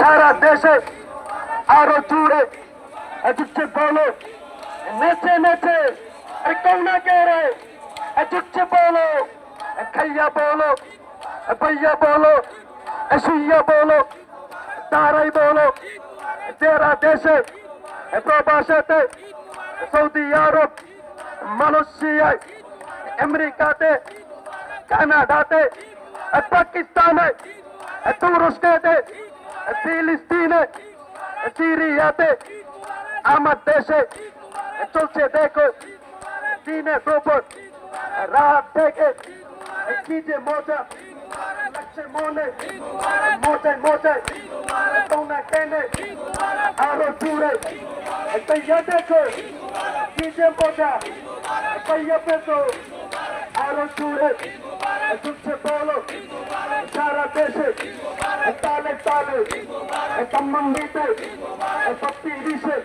সারা দেশে আরো জুড়ে जुटছে बोलो নেচে নেচে कौना कह रहे जुटছে बोलो खैया बोलो भैया बोलो सुइया बोलो ताराई बोलो तेरा देशे प्रवासेते सऊदी आरब মালয়েশিয়ায় আমেরিকাতে কানাডাতে পাকিস্তানে তুরস্কেতে ফিলিস্তিনে সিরিয়াতে আমার দেশে চলছে দেখো দিনে দুপুর রাত থেকে কি যে মজা লাগছে মনে মজায় মজায় তোমরা কেনে আরো জুড়ে কইয়া দেখো কি যে মজা কইয়া পেতো আরো জুড়ে जुटছে बोलो সারা দেশে তালে তালে সম্বন্ধিতে সত্যি রিসে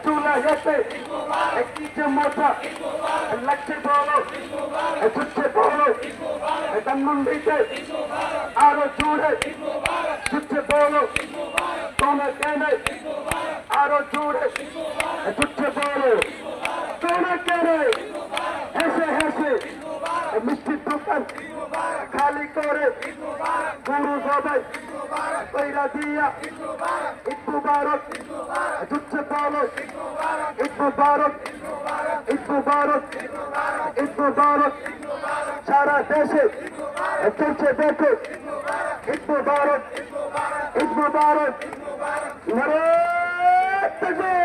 চুলা গেছে কি যে মজা লাগছে বলো जुटছে बोलो সম্বন্ধিতে আরো জুড়ে जुटছে बोलो তোমরা কেন আরো জুড়ে जुटছে बोलो তোমরা কেন হেসে হেসে মিষ্টির দোকান খালি করে গরু সবাই কইরা দিয়া ঈদ মুবারক जुटছে बोलो ঈদ মুবারক ঈদ মুবারক ঈদ মুবারক সারা দেশে চলছে দেখো ঈদ মুবারক ঈদ মুবারক নারে তাকবীর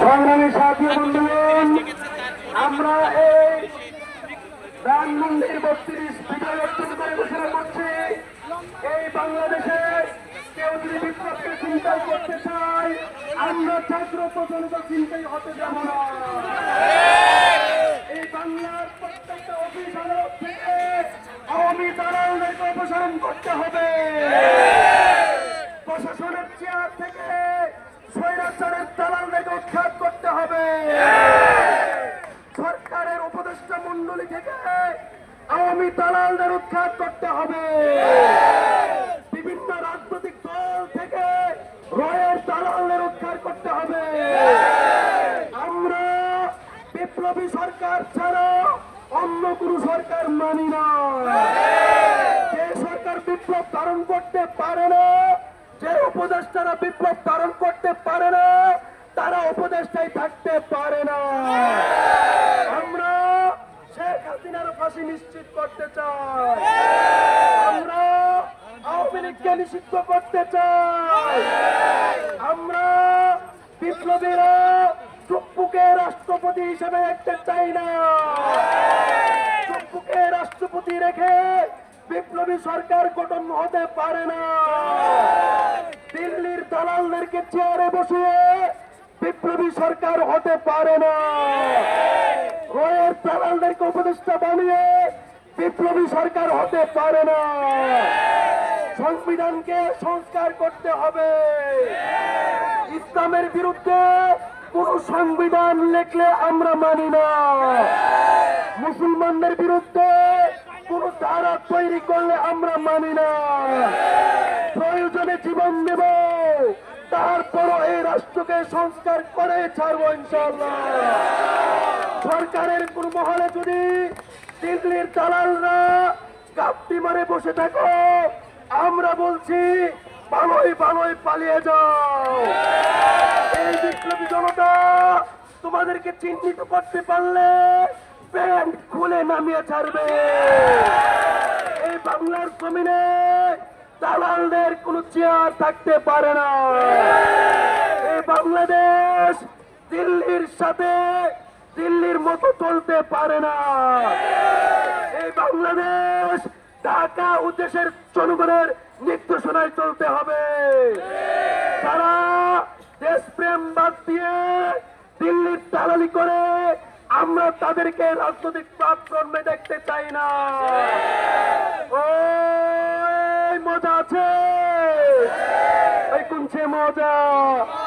সংগ্রামী সাথী বন্ধুগণ আমরা এই রাম মন্দির 32 বিজয় অর্জন করে ঘোষণা করছি এই বাংলাদেশে কেউ যদি বিপ্লবকে চিন্তা করতে চায় আমরা ছাত্র প্রজন্ম চিন্তাই হতে যাব না এই বাংলার প্রত্যেকটা অফিস আদালত থেকে আওয়ামী দালালদেরকে অপসারণ করতে হবে প্রশাসনের চেয়ার থেকে স্বৈরাচারের দালালদেরকে উৎখাত করতে হবে সরকারের উপদেষ্টা মণ্ডলী থেকে আওয়ামী দালালদের উৎখাত করতে হবে বিভিন্ন রাজনৈতিক দল থেকে রয়ের দালালদের উৎখাত করতে হবে আমরা বিপ্লবী সরকার ছাড়া অন্য কোন সরকার মানি না যে সরকার বিপ্লব ধারণ করতে পারে না যে উপদেষ্টারা বিপ্লব ধারণ করতে পারে না তারা উপদেষ্টায় থাকতে পারে না আমরা শেখ হাসিনার ফাঁসি নিশ্চিত করতে চাই আমরা আওয়ামী লীগকে নিষিদ্ধ করতে চাই আমরা বিপ্লবীরা চুপ্পুকে রাষ্ট্রপতি হিসেবে দেখতে চাই না চুপ্পুকে রাষ্ট্রপতি রেখে বিপ্লবী সরকার গঠন হতে পারে না দিল্লির দালালদেরকে চেয়ারে বসিয়ে বিপ্লবী সরকার হতে পারে না রয়ের দালালদেরকে উপদেষ্টা বানিয়ে বিপ্লবী সরকার হতে পারে না সংবিধানকে সংস্কার করতে হবে ইসলামের বিরুদ্ধে কোন সংবিধান লিখলে আমরা মানি না মুসলমানদের বিরুদ্ধে কোন ধারা তৈরি করলে আমরা মানি না প্রয়োজনে জীবন দেব তারপরও এই রাষ্ট্রকে সংস্কার করে ছাড়বো ইনশাআল্লাহ সরকারের কোন মহলে যদি দিল্লির দালালরা গাপ্তি মারে বসে থাকো আমরা বলছি ভালোই ভালোই পালিয়ে যাও এই বিপ্লবী জনতা তোমাদেরকে চিহ্নিত করতে পারলে প্যান্ট খুলে নামিয়ে ছাড়বে এই বাংলার জমিনে দালালদের কোন চেয়ার থাকতে পারে না এই বাংলাদেশ দিল্লির সাথে দিল্লির মতো চলতে পারে না এই বাংলাদেশ ঢাকা উদ্দেশ্যের জনগণের নির্দেশনায় চলতে হবে তারা দেশপ্রেম বাদ দিয়ে দিল্লির দালালি করে আমরা তাদেরকে রাজনৈতিক প্ল্যাটফর্মে দেখতে চাই না ওই মজা আছে ওই কোন মজা।